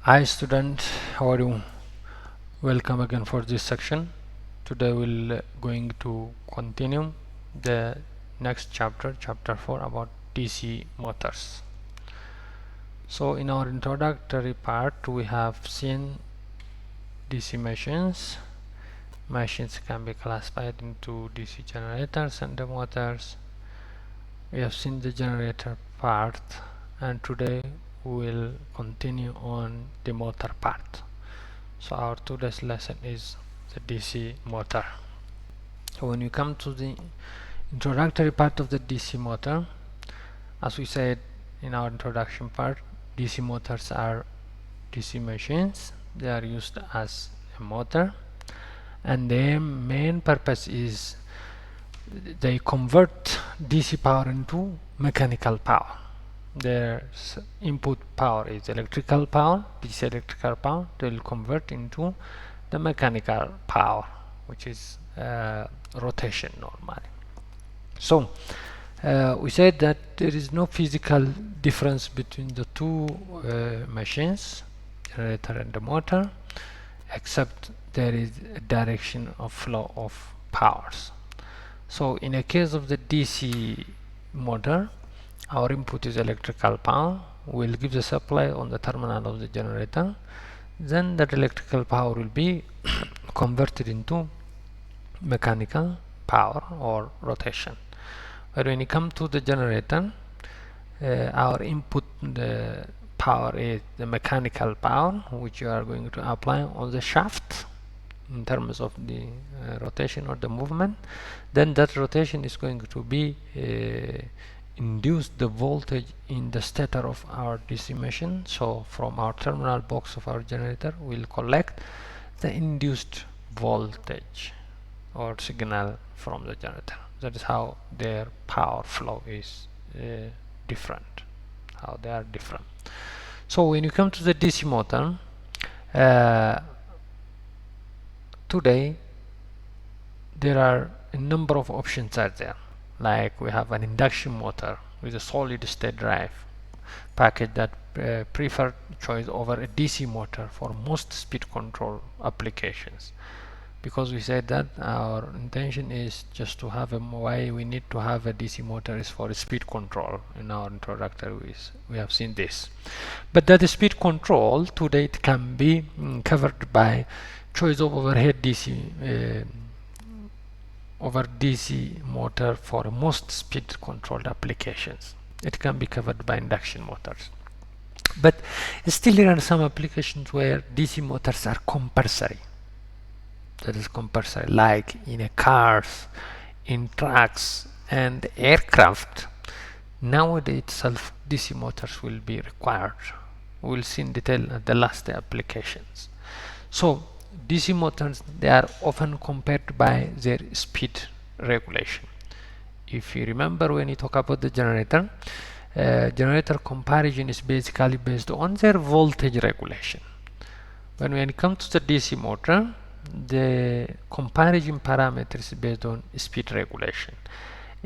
Hi student, how are you? Welcome again for this section. Today we'll going to continue the next chapter, chapter 4 about DC motors. So in our introductory part we have seen DC machines. Machines can be classified into DC generators and the motors. We have seen the generator part and today we will continue on the motor part. So our today's lesson is the DC motor. So when we come to the introductory part of the DC motor, as we said in our introduction part, DC motors are DC machines. They are used as a motor and their main purpose is they convert DC power into mechanical power. Their input power is electrical power, DC electrical power. They will convert into the mechanical power, which is rotation normally. So we said that there is no physical difference between the two machines, generator and the motor, except there is a direction of flow of powers. So in a case of the DC motor, our input is electrical power. We'll give the supply on the terminal of the generator. Then that electrical power will be converted into mechanical power or rotation. But when you come to the generator, our input the power is the mechanical power which you are going to apply on the shaft in terms of the rotation or the movement. Then that rotation is going to be induce the voltage in the stator of our DC machine. So from our terminal box of our generator we'll collect the induced voltage or signal from the generator. That is how their power flow is different, how they are different. So when you come to the DC motor, today there are a number of options out there. Like we have an induction motor with a solid state drive package that preferred choice over a DC motor for most speed control applications, because we said that our intention is just to have why we need to have a DC motor is for speed control. In our introductory we have seen this, but that speed control today it can be covered by choice of overhead DC over DC motor for most speed controlled applications. It can be covered by induction motors, but still there are some applications where DC motors are compulsory. That is compulsory, like in a cars, in trucks and aircraft. Nowadays itself DC motors will be required. We'll see in detail at the last applications. So DC motors, they are often compared by their speed regulation. If you remember when you talk about the generator, generator comparison is basically based on their voltage regulation. When it comes to the DC motor, the comparison parameters based on speed regulation.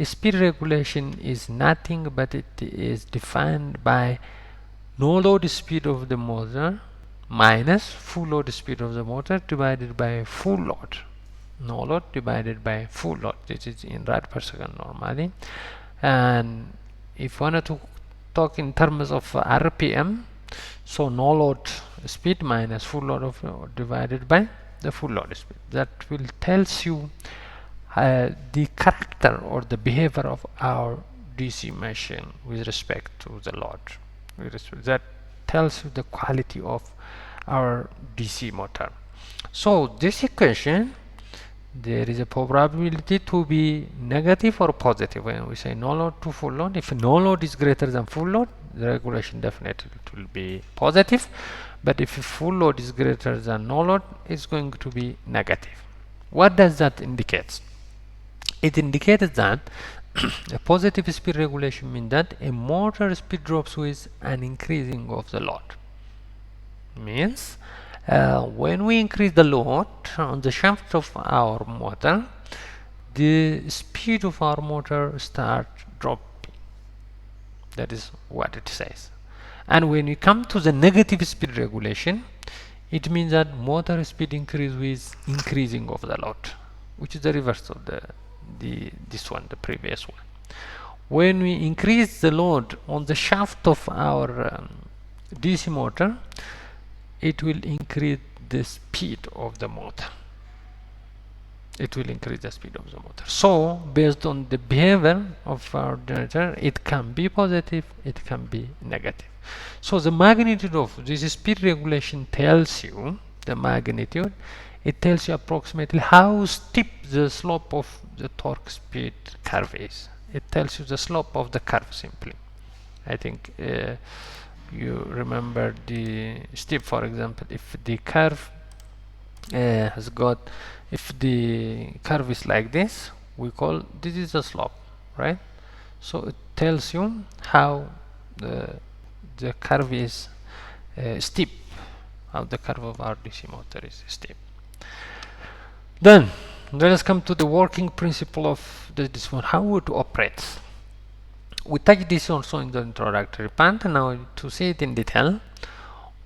Speed regulation is nothing but it is defined by no load speed of the motor minus full load speed of the motor divided by full load. No load divided by full load. This is in rad per second normally. And if we wanted to talk in terms of RPM, so no load speed minus full load of divided by the full load speed. That will tells you the character or the behavior of our DC machine with respect to the load. That tells you the quality of our DC motor. So this equation, there is a probability to be negative or positive when we say no load to full load. If no load is greater than full load, the regulation definitely will be positive, but if full load is greater than no load, it's going to be negative. What does that indicate? It indicates that a positive speed regulation means that a motor speed drops with an increasing of the load. Means when we increase the load on the shaft of our motor, the speed of our motor starts dropping. That is what it says. And when we come to the negative speed regulation, it means that motor speed increase with increasing of the load, which is the reverse of this one, the previous one. When we increase the load on the shaft of our DC motor, it will increase the speed of the motor. It will increase the speed of the motor. So based on the behavior of our generator, it can be positive, it can be negative. So the magnitude of this speed regulation tells you the magnitude. It tells you approximately how steep the slope of the torque speed curve is. It tells you the slope of the curve simply. I think you remember the steep, for example, if the curve if the curve is like this, we call this is the slope, right? So it tells you how the curve is steep, how the curve of our DC motor is steep. Then let us come to the working principle of this one, how it operates. We touched this also in the introductory part. Now to see it in detail,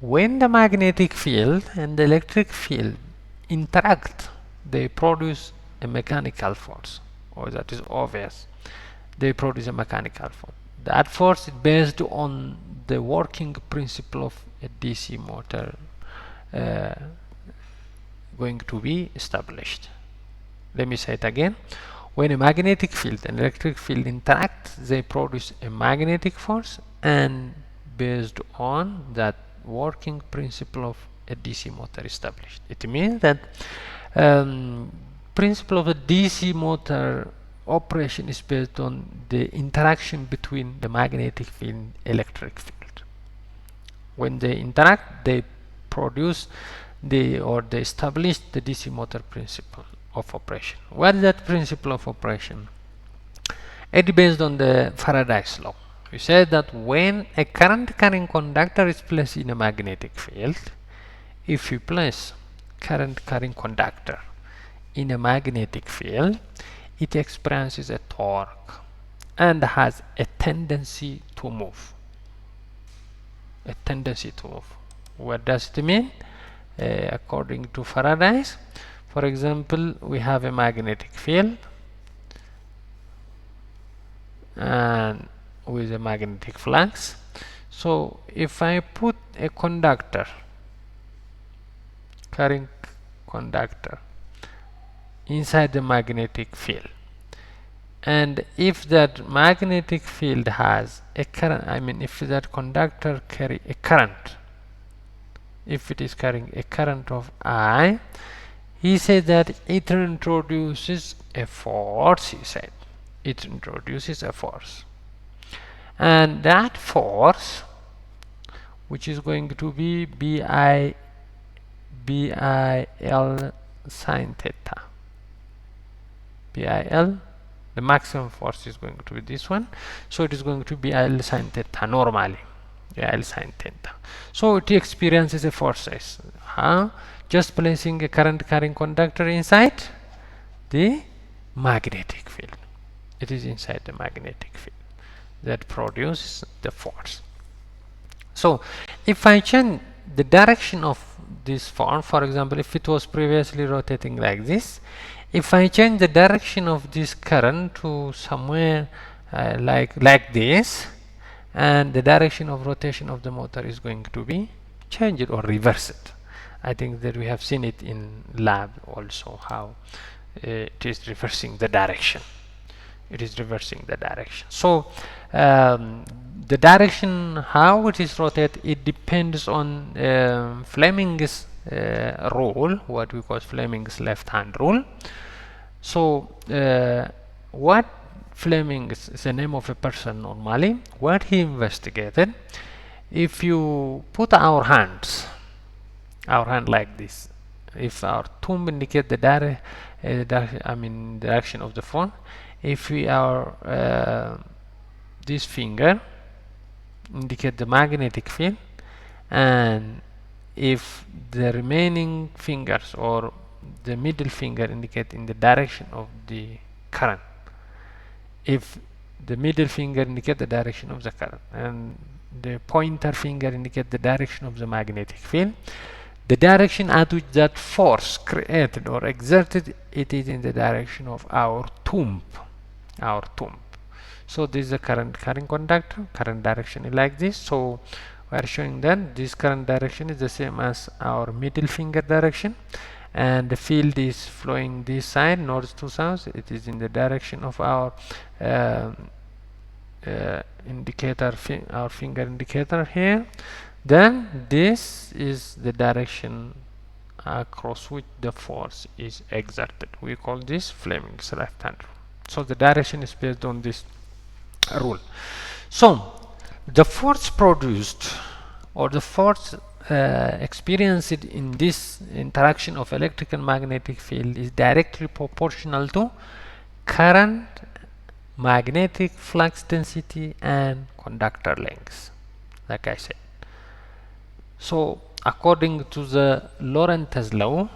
when the magnetic field and the electric field interact, they produce a mechanical force, or that is obvious. They produce a mechanical force. That force is based on the working principle of a DC motor going to be established. Let me say it again. When a magnetic field and electric field interact, they produce a magnetic force, and based on that working principle of a DC motor established. It means that principle of a DC motor operation is based on the interaction between the magnetic field and electric field. When they interact, they produce they establish the DC motor principle of operation. What is that principle of operation? It is based on the Faraday's law. We said that when a current carrying conductor is placed in a magnetic field, if you place current carrying conductor in a magnetic field, it experiences a torque and has a tendency to move. A tendency to move. What does it mean? According to Faraday's, for example, we have a magnetic field and with a magnetic flux. So if I put a conductor, carrying conductor, inside the magnetic field, and if that magnetic field has a current, I mean if that conductor carry a current, if it is carrying a current of I, he said that it introduces a force. He said it introduces a force, and that force, which is going to be BIL sine theta. BIL, the maximum force is going to be this one, so it is going to be BIL sine theta normally. BIL sine theta. So it experiences a force. Just placing a current carrying conductor inside the magnetic field. It is inside the magnetic field that produces the force. So if I change the direction of this form, for example, if it was previously rotating like this, if I change the direction of this current to somewhere like this, and the direction of rotation of the motor is going to be changed or reversed. I think that we have seen it in lab also, how it is reversing the direction. It is reversing the direction. So the direction how it is rotated, it depends on Fleming's rule, what we call Fleming's left-hand rule. So what Fleming is the name of a person normally. What he investigated, if you put our hand like this, if our thumb indicate the direction of the phone, if we are this finger indicate the magnetic field, and if the remaining fingers or the middle finger indicate in the direction of the current, if the middle finger indicate the direction of the current, and the pointer finger indicates the direction of the magnetic field. The direction at which that force created or exerted, it is in the direction of our thumb. So this is the current carrying conductor. Current direction is like this. So we are showing that this current direction is the same as our middle finger direction, and the field is flowing this side, north to south. It is in the direction of our indicator, our finger indicator here. Then this is the direction across which the force is exerted. We call this Fleming's left hand rule. So the direction is based on this rule. So the force produced, or the force experienced in this interaction of electric and magnetic field, is directly proportional to current, magnetic flux density, and conductor length, like I said. So according to the Lorentz law,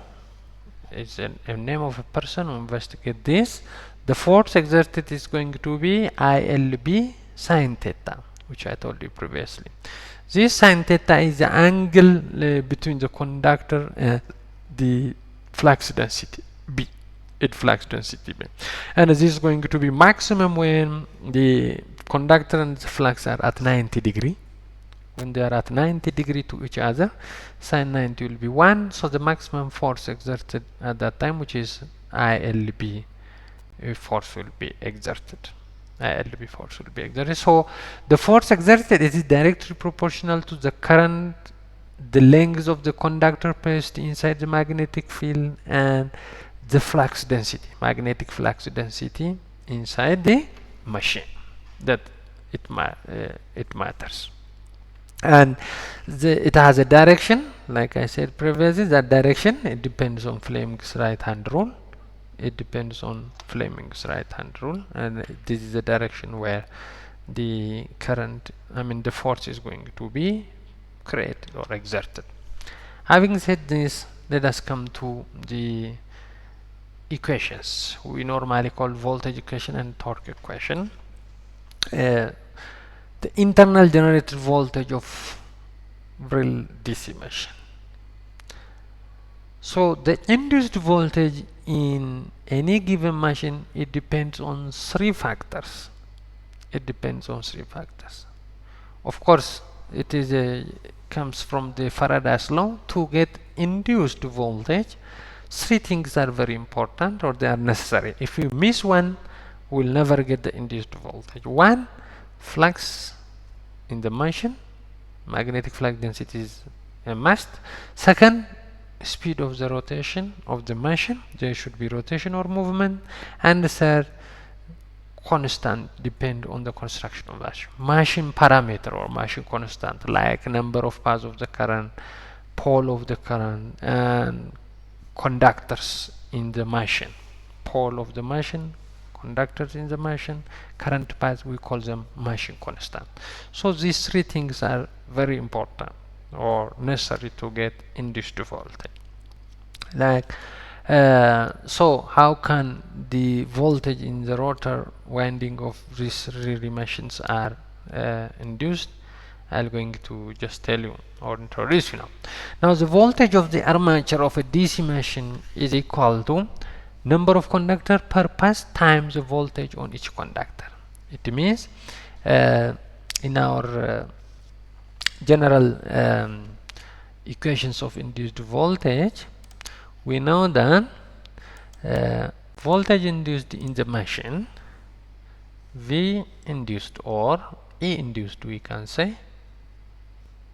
it's a name of a person who investigated this, the force exerted is going to be ILB sine theta, which I told you previously. This sine theta is the angle between the conductor and the flux density B, flux density B. And this is going to be maximum when the conductor and the flux are at 90 degree. When they are at 90 degree to each other, sine 90 will be 1. So the maximum force exerted at that time, which is ILB force, will be exerted. ILB force will be exerted. So the force exerted is directly proportional to the current, the length of the conductor placed inside the magnetic field, and the flux density, magnetic flux density inside the machine. That it matters. And it has a direction, like I said previously. That direction, it depends on Fleming's right hand rule. It depends on Fleming's right hand rule, and this is the direction where the current, the force is going to be created or exerted. Having said this, let us come to the equations we normally call voltage equation and torque equation. The internal generated voltage of real DC machine. So the induced voltage in any given machine, it depends on three factors. Of course, it is comes from the Faraday's law. To get induced voltage, three things are very important, or they are necessary. If you miss one, we'll never get the induced voltage. One, flux in the machine, magnetic flux density is a must. Second, speed of the rotation of the machine, there should be rotation or movement. And the third, constant, depend on the construction of machine parameter or machine constant, like number of paths of the current, pole of the current, and conductors in the machine. Pole of the machine, conductors in the machine, current path, we call them machine constant. So these three things are very important or necessary to get induced voltage. Like so how can the voltage in the rotor winding of these relay machines are induced? I'm going to just tell you or introduce you now. Now the voltage of the armature of a DC machine is equal to number of conductor per path times the voltage on each conductor. It means in our general equations of induced voltage, we know that voltage induced in the machine, V induced or E induced, we can say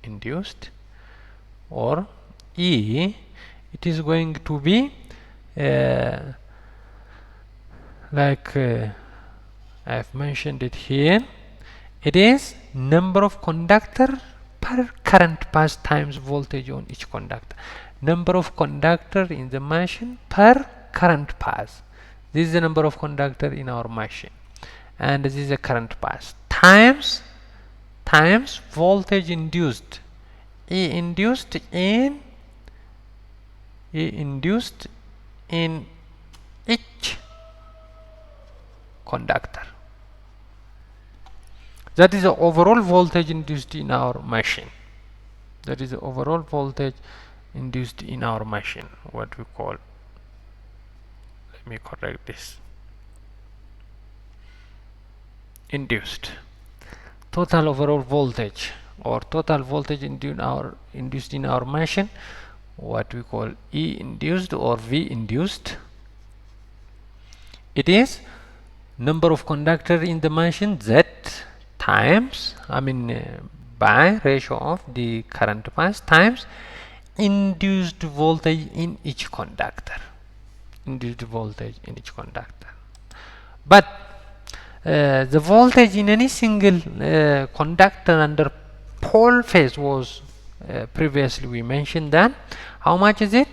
induced, or E, it is going to be like I've mentioned it here, it is number of conductor per current path times voltage on each conductor. Number of conductor in the machine per current path. This is the number of conductor in our machine, and this is the current path times voltage induced, E induced in each conductor. That is the overall voltage induced in our machine. That is the overall voltage induced in our machine, what we call, let me correct this, induced. Total overall voltage or total voltage induced in our machine, what we call E induced or V induced. It is number of conductor in the machine Z times, by ratio of the current pass times induced voltage in each conductor. Induced voltage in each conductor. But the voltage in any single conductor under pole phase was previously we mentioned that. How much is it?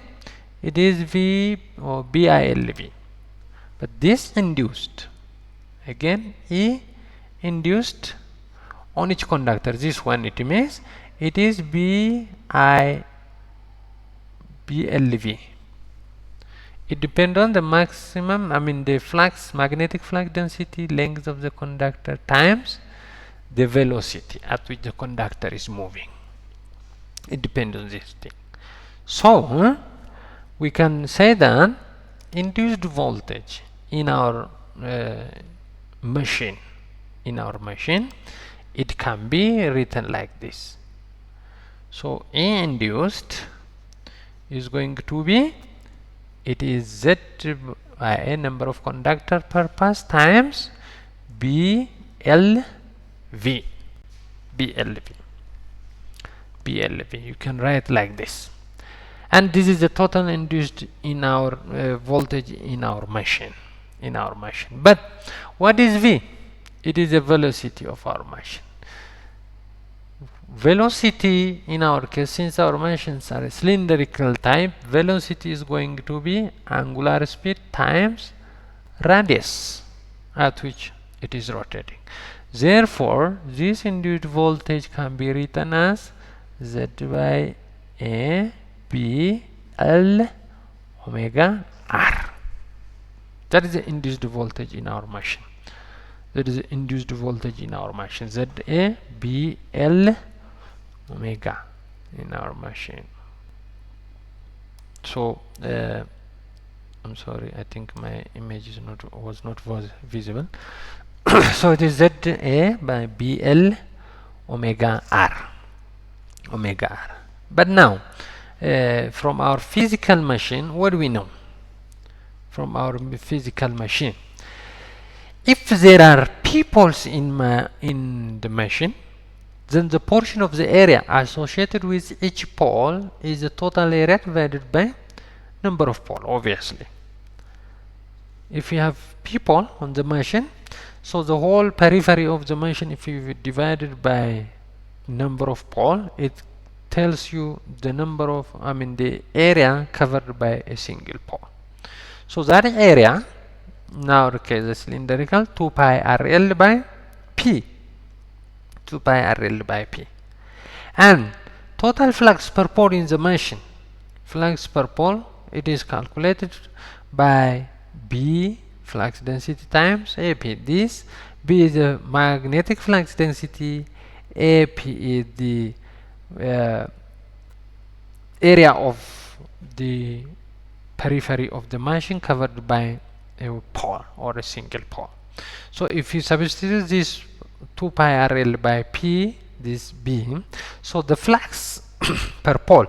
It is V or BILV. But this induced, again E induced on each conductor, this one it means it is BILV. It depends on the maximum, the flux, magnetic flux density, length of the conductor times the velocity at which the conductor is moving. It depends on this thing. So we can say that induced voltage in our machine, it can be written like this. So A induced is going to be, it is Z by a number of conductor per pass times BLV. You can write like this. And this is the total induced in our voltage in our machine. But what is V? It is the velocity of our machine. Velocity in our case, since our machines are a cylindrical type, velocity is going to be angular speed times radius at which it is rotating. Therefore, this induced voltage can be written as Z by A B L omega R. That is the induced voltage in our machine. Z A B L omega in our machine. So I'm sorry, I think my image was not visible. So it is Z A by B L omega R. But now from our physical machine, what do we know from our physical machine? If there are peoples in the machine, then the portion of the area associated with each pole is the total area divided by number of poles, obviously. If you have people on the machine, so the whole periphery of the machine, if you divide it by number of poles, it tells you the number of, the area covered by a single pole. So that area, in our case, the cylindrical, 2 pi RL by P. And total flux per pole in the machine, it is calculated by B flux density times AP. This B is the magnetic flux density, AP is the area of the periphery of the machine covered by a pole or a single pole. So if you substitute this 2 pi RL by P, this B, so the flux per pole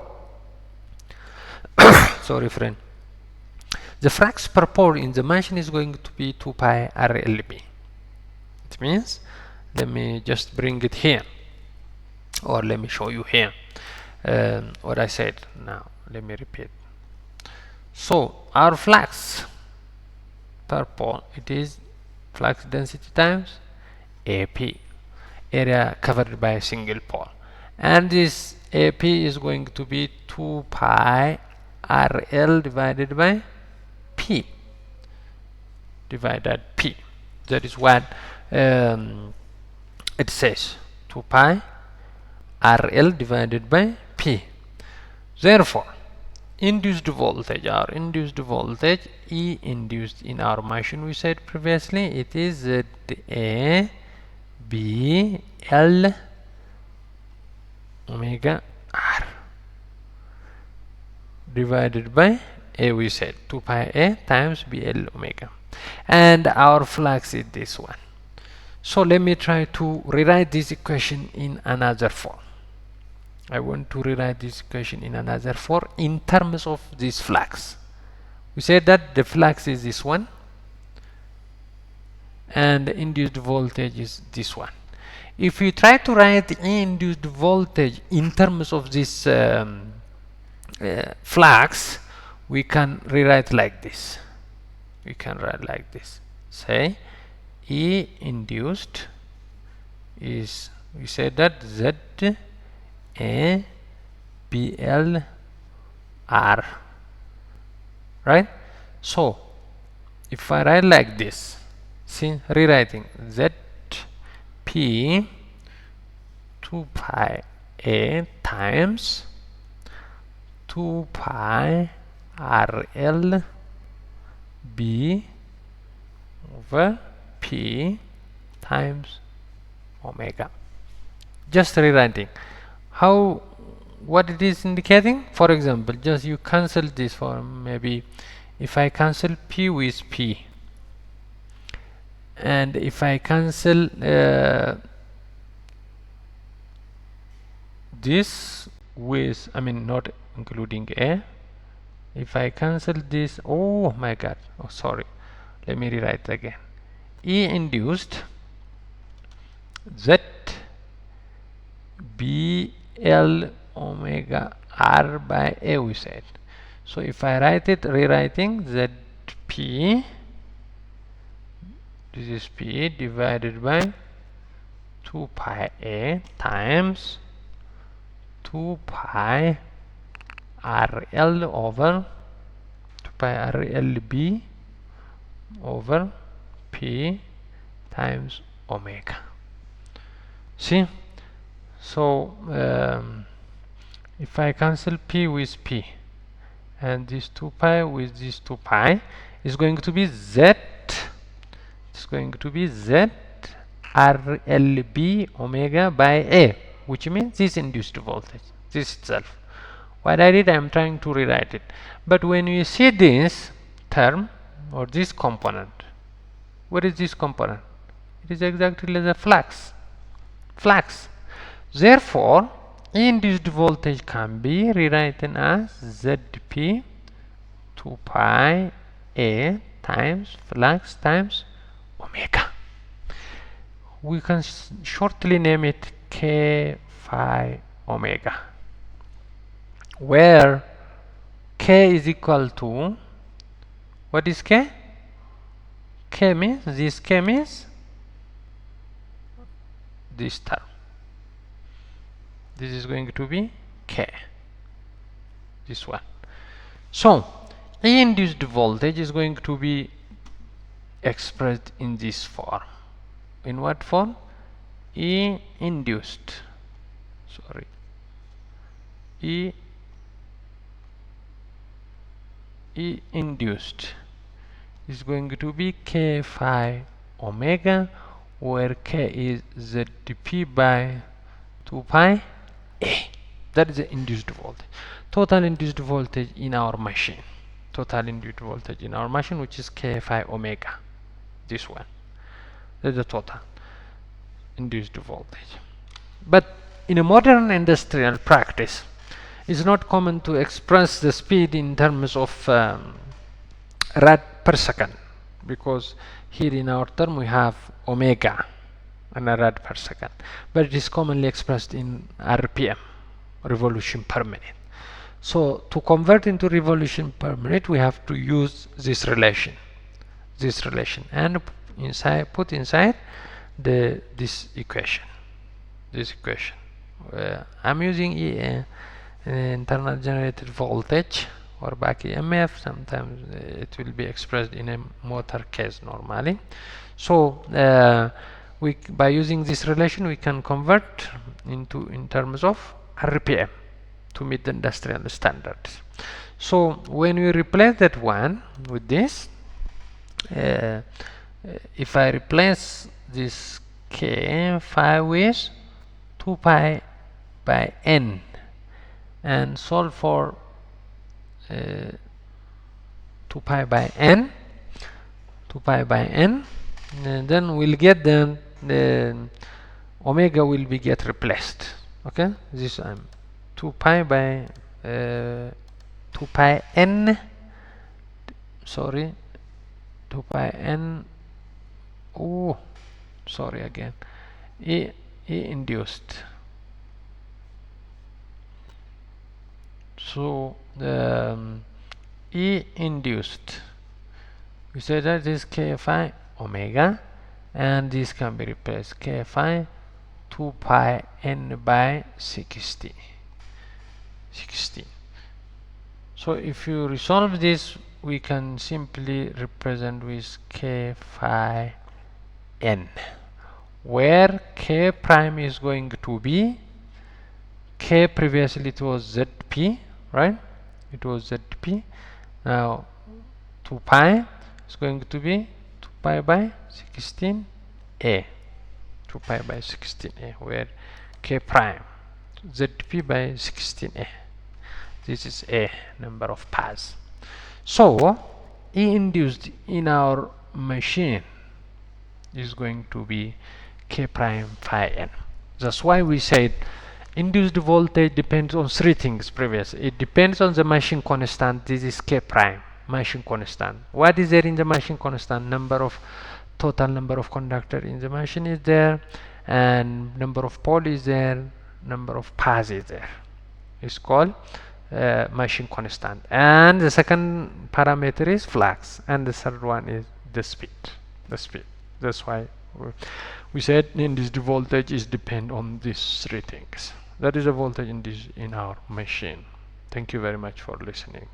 sorry friend, the flux per pole in the machine is going to be 2 pi RLB. It means, let me just bring it here, or let me show you here what I said. Now let me repeat. So our flux per pole, it is flux density times AP, area covered by a single pole, and this AP is going to be 2 pi RL divided by P. That is what it says, 2 pi RL divided by P. Therefore, induced voltage E induced in our machine, we said previously, it is ZA B L omega R divided by A. We said 2 pi A times BL omega, and our flux is this one. So let me try to rewrite this equation in another form. I want to rewrite this equation in another form in terms of this flux. We said that the flux is this one and the induced voltage is this one. If we try to write the induced voltage in terms of this flux, we can rewrite like this. We can write like this. Say E induced is, we said that Z A B L R, right? So if I write like this, see, rewriting Z P 2 pi A times 2 pi RL B over P times omega. Just rewriting how, what it is indicating. For example, just you cancel this for maybe if I cancel P with P, and if I cancel this with, I mean not including A, if I cancel this, oh my god, oh sorry, let me rewrite again. E induced Z B L omega R by A, we said. So if I write it, rewriting Z P, this is P divided by 2 pi A times 2 pi RL over 2 pi RLB over P times omega. See? So if I cancel P with P and this 2 pi with this 2 pi, is going to be Z, it's going to be Z RLB omega by A, which means this induced voltage, this itself. What I did, I am trying to rewrite it. But when you see this term or this component, what is this component? It is exactly the flux. Therefore, induced voltage can be rewritten as Zp 2 pi A times flux times omega. We can shortly name it K phi omega, where K is equal to, what is K? K means, this K means this term. This is going to be K, this one. So induced voltage is going to be expressed in this form. In what form? E induced, sorry, E induced is going to be K phi omega, where K is Zp by 2 pi A. That is the induced voltage. Total induced voltage in our machine. Total induced voltage in our machine, which is K phi omega. This one. That's the total induced voltage. But in a modern industrial practice, it's not common to express the speed in terms of rad per second, because here in our term we have omega and a rad per second, but it is commonly expressed in RPM, revolution per minute. So to convert into revolution per minute, we have to use this relation, and put inside this equation. I'm using internal generated voltage or back EMF. Sometimes it will be expressed in a motor case normally. So by using this relation, we can convert in terms of RPM to meet the industrial standards. So when we replace that one with this, if I replace this K5 is 2 pi by n, and solve for 2 pi by n, 2 pi by n, and then we'll get the omega will be get replaced. Okay, this 2 pi by 2 pi n, sorry, 2 pi n, oh sorry again, E induced. So the E induced, we say that is K5 omega, and this can be replaced K5 2 pi n by 60. So if you resolve this, we can simply represent with K phi n, where K prime is going to be K, previously it was ZP, right? It was ZP. Now 2 pi is going to be 2 pi by 16a. 2 pi by 16a, where K prime ZP by 16a. This is a number of paths. So E induced in our machine is going to be K prime phi n. That's why we said induced voltage depends on three things previously. It depends on the machine constant. This is K prime, machine constant. What is there in the machine constant? Total number of conductor in the machine is there, and number of pole is there, number of paths is there. It's called machine constant. And the second parameter is flux, and the third one is the speed. That's why we said induced voltage is depend on these three things. That is the voltage in our machine. Thank you very much for listening.